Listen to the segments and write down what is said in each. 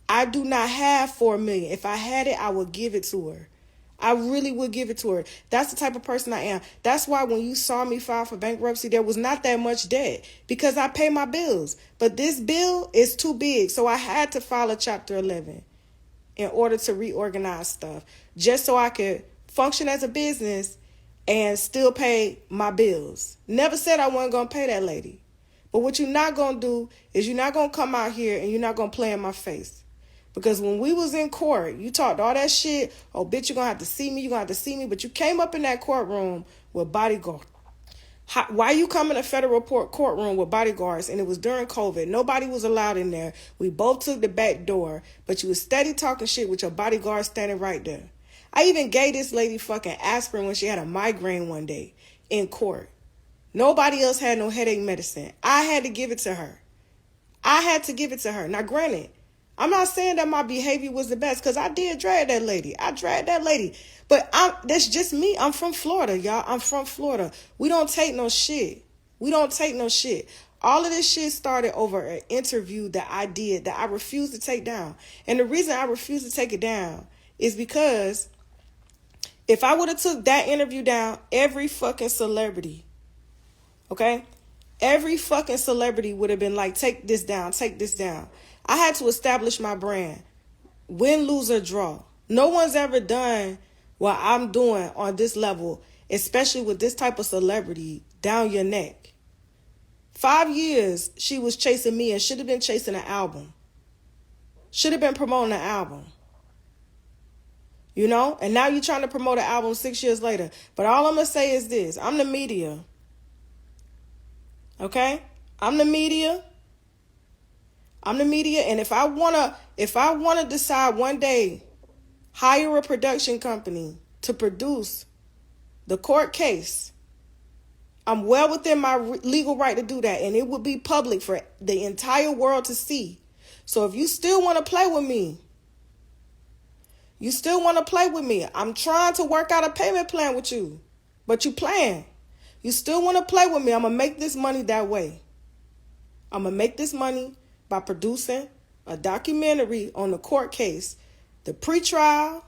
I do not have $4 million. If I had it, I would give it to her. I really would give it to her. That's the type of person I am. That's why when you saw me file for bankruptcy, there was not that much debt because I pay my bills. But this bill is too big. So I had to file a Chapter 11 in order to reorganize stuff just so I could function as a business and still pay my bills. Never said I wasn't going to pay that lady. But what you're not going to do is you're not going to come out here and you're not going to play in my face. Because when we was in court, you talked all that shit. Oh, bitch, you're going to have to see me. You're going to have to see me. But you came up in that courtroom with bodyguards. Why you come in a federal courtroom with bodyguards? And it was during COVID. Nobody was allowed in there. We both took the back door. But you was steady talking shit with your bodyguard standing right there. I even gave this lady fucking aspirin when she had a migraine one day in court. Nobody else had no headache medicine. I had to give it to her. I had to give it to her. Now, granted, I'm not saying that my behavior was the best because I did drag that lady. I dragged that lady. But that's just me. I'm from Florida, y'all. I'm from Florida. We don't take no shit. We don't take no shit. All of this shit started over an interview that I did that I refused to take down. And the reason I refused to take it down is because if I would have took that interview down, every fucking celebrity, okay? Every fucking celebrity would have been like, take this down, take this down. I had to establish my brand. Win, lose, or draw. No one's ever done what I'm doing on this level, especially with this type of celebrity down your neck. 5 years she was chasing me and should have been chasing an album. Should have been promoting an album. You know? And now you're trying to promote an album 6 years later. But all I'm going to say is this. I'm the media. Okay? I'm the media. I'm the media, and if I wanna decide one day, hire a production company to produce the court case, I'm well within my legal right to do that, and it would be public for the entire world to see. So if you still want to play with me, I'm trying to work out a payment plan with you, but you playing. You still want to play with me, I'm going to make this money that way. I'm going to make this money by producing a documentary on the court case, the pre-trial,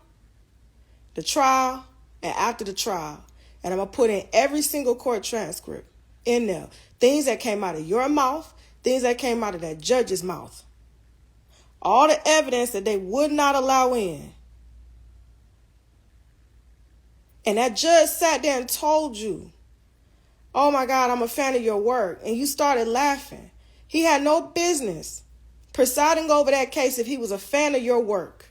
the trial, and after the trial. And I'm going to put in every single court transcript in there. Things that came out of your mouth, things that came out of that judge's mouth. All the evidence that they would not allow in. And that judge sat there and told you, oh my God, I'm a fan of your work. And you started laughing. He had no business presiding over that case if he was a fan of your work.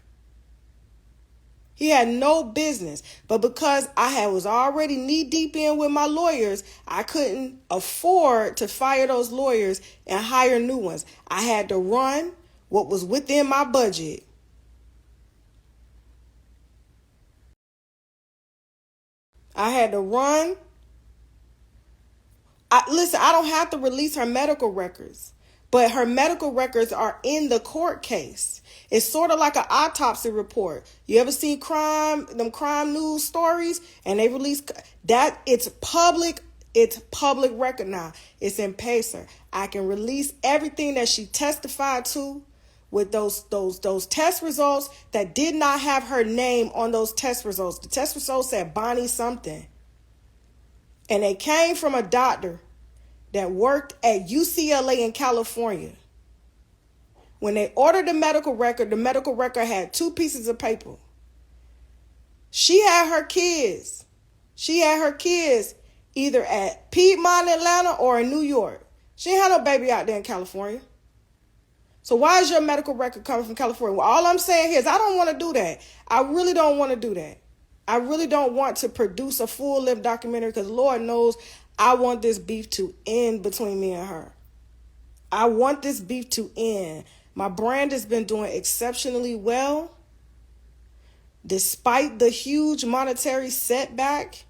He had no business. But because I was already knee deep in with my lawyers, I couldn't afford to fire those lawyers and hire new ones. I had to run what was within my budget. I had to run. Listen, I don't have to release her medical records, but her medical records are in the court case. It's sort of like an autopsy report. You ever seen crime news stories? And they release that. It's public record now. It's in Pacer. I can release everything that she testified to with those test results that did not have her name on those test results. The test results said Bonnie something. And they came from a doctor that worked at UCLA in California. When they ordered the medical record had 2 pieces of paper. She had her kids. Either at Piedmont, Atlanta, or in New York. She ain't had no baby out there in California. So why is your medical record coming from California? Well, all I'm saying here is I don't want to do that. I really don't want to do that. I really don't want to produce a full-length documentary because Lord knows I want this beef to end between me and her. I want this beef to end. My brand has been doing exceptionally well. Despite the huge monetary setback,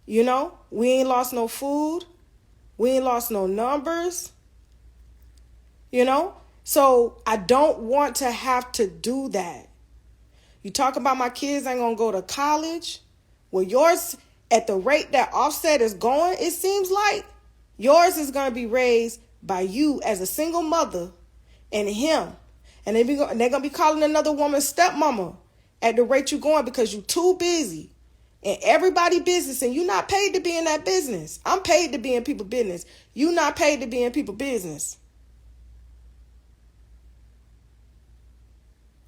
you know, we ain't lost no food. We ain't lost no numbers. You know, so I don't want to have to do that. You talk about my kids ain't going to go to college. Well, yours, at the rate that Offset is going, it seems like yours is going to be raised by you as a single mother and him And they're going to be calling another woman stepmama at the rate you're going because you're too busy. And everybody business, and you're not paid to be in that business. I'm paid to be in people business. You're not paid to be in people business.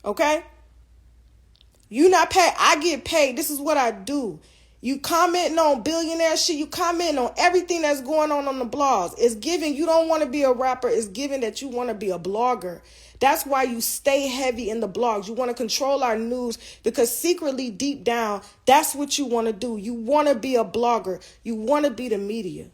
Okay? You not paid. I get paid. This is what I do. You commenting on billionaire shit. You commenting on everything that's going on the blogs. It's giving you don't want to be a rapper. It's giving that you want to be a blogger. That's why you stay heavy in the blogs. You want to control our news because secretly, deep down, that's what you want to do. You want to be a blogger. You want to be the media.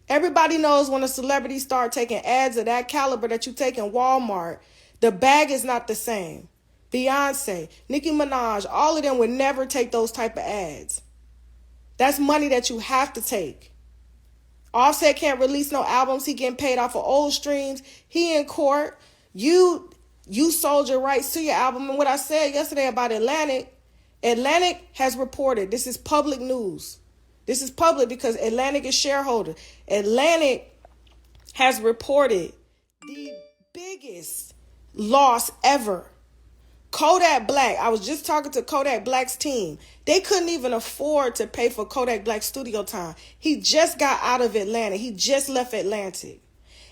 Everybody knows when a celebrity start taking ads of that caliber that you take in Walmart, the bag is not the same. Beyonce, Nicki Minaj, all of them would never take those type of ads. That's money that you have to take. Offset can't release no albums. He getting paid off of old streams. He in court. You sold your rights to your album. And what I said yesterday about Atlantic has reported. This is public news. This is public because Atlantic is shareholder. Atlantic has reported the biggest loss ever. Kodak Black, I was just talking to Kodak Black's team. They couldn't even afford to pay for Kodak Black's studio time. He just got out of Atlanta. He just left Atlantic.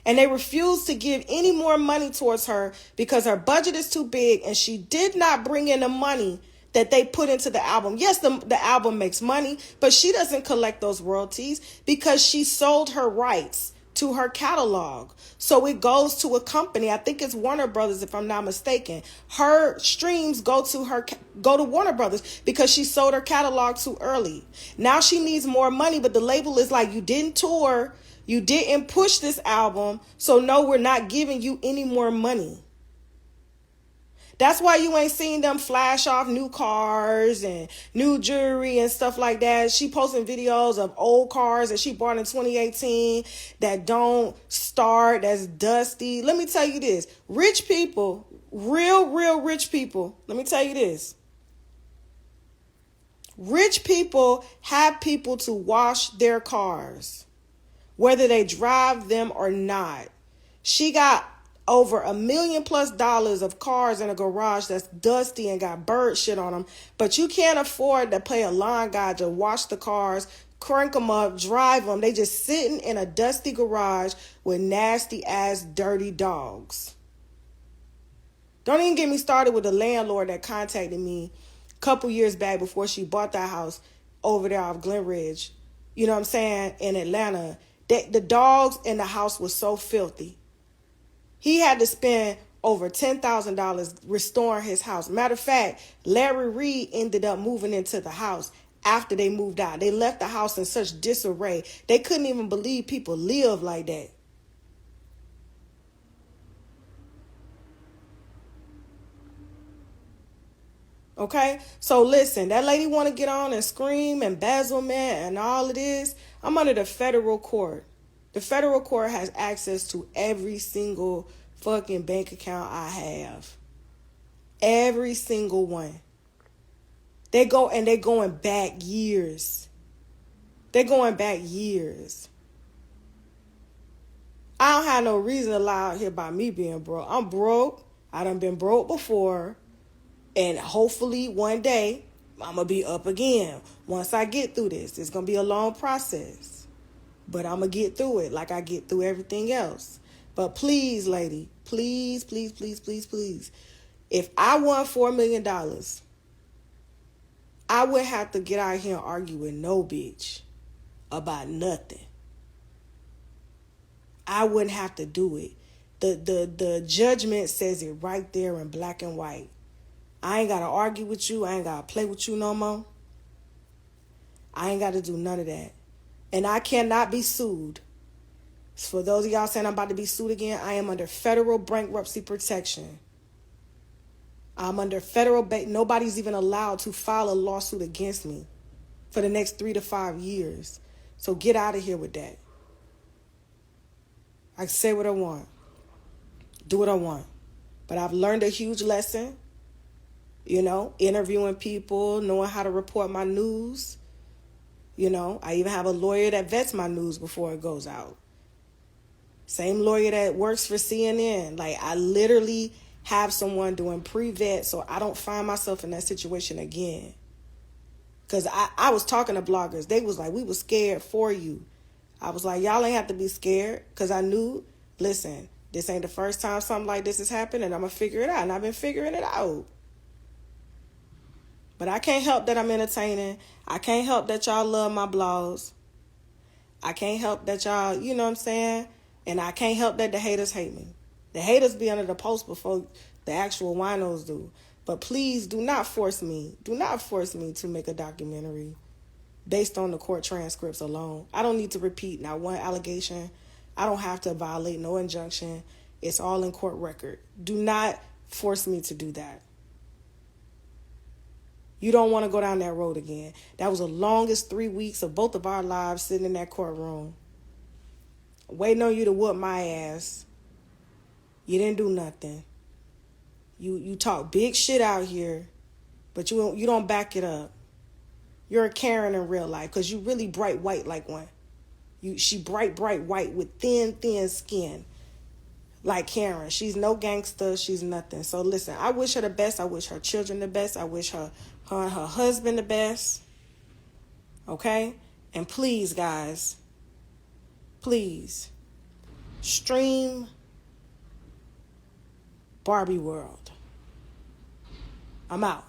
And they refused to give any more money towards her because her budget is too big and she did not bring in the money that they put into the album. Yes, the album makes money, but she doesn't collect those royalties because she sold her rights to her catalog. So it goes to a company. I think it's Warner Brothers, if I'm not mistaken. Her streams go to Warner Brothers because she sold her catalog too early. Now she needs more money, but the label is like, you didn't tour, you didn't push this album, so no, we're not giving you any more money. That's why you ain't seen them flash off new cars and new jewelry and stuff like that. She posting videos of old cars that she bought in 2018 that don't start, that's dusty. Let me tell you this. Rich people, real rich people, let me tell you this. Rich people have people to wash their cars, whether they drive them or not. She got over $1 million+ of cars in a garage that's dusty and got bird shit on them, but you can't afford to pay a lawn guy to wash the cars, crank them up, drive them. They just sitting in a dusty garage with nasty ass dirty dogs. Don't even get me started with the landlord that contacted me a couple years back before she bought that house over there off Glen Ridge, you know what I'm saying, in Atlanta. The dogs in the house was so filthy. He had to spend over $10,000 restoring his house. Matter of fact, Larry Reed ended up moving into the house after they moved out. They left the house in such disarray. They couldn't even believe people live like that. Okay? So listen, that lady want to get on and scream embezzlement and all of this. I'm under the federal court. The federal court has access to every single fucking bank account I have. Every single one. They're going back years. They're going back years. I don't have no reason to lie out here about me being broke. I'm broke. I done been broke before. And hopefully one day I'm going to be up again. Once I get through this, it's going to be a long process. But I'm going to get through it like I get through everything else. But please, lady, please. If I won $4 million, I wouldn't have to get out here and argue with no bitch about nothing. I wouldn't have to do it. The judgment says it right there in black and white. I ain't got to argue with you. I ain't got to play with you no more. I ain't got to do none of that. And I cannot be sued. For those of y'all saying I'm about to be sued again, I am under federal bankruptcy protection. I'm under federal nobody's even allowed to file a lawsuit against me for the next 3 to 5 years. So get out of here with that. I say what I want. Do what I want. But I've learned a huge lesson. You know, interviewing people, knowing how to report my news. You know, I even have a lawyer that vets my news before it goes out. Same lawyer that works for CNN. Like, I literally have someone doing pre-vet so I don't find myself in that situation again. Because I was talking to bloggers. They was like, we was scared for you. I was like, y'all ain't have to be scared. Because I knew, listen, this ain't the first time something like this has happened, and I'm going to figure it out. And I've been figuring it out. But I can't help that I'm entertaining. I can't help that y'all love my blogs. I can't help that y'all, you know what I'm saying? And I can't help that the haters hate me. The haters be under the post before the actual winos do. But please do not force me. Do not force me to make a documentary based on the court transcripts alone. I don't need to repeat not one allegation. I don't have to violate no injunction. It's all in court record. Do not force me to do that. You don't want to go down that road again. That was the longest 3 weeks of both of our lives sitting in that courtroom, waiting on you to whoop my ass. You didn't do nothing. You talk big shit out here, but you don't back it up. You're a Karen in real life because you really bright white like one. She bright white with thin skin like Karen. She's no gangster. She's nothing. So listen, I wish her the best. I wish her children the best. I wish her and her husband the best. Okay? And please, guys, please stream Barbie World. I'm out.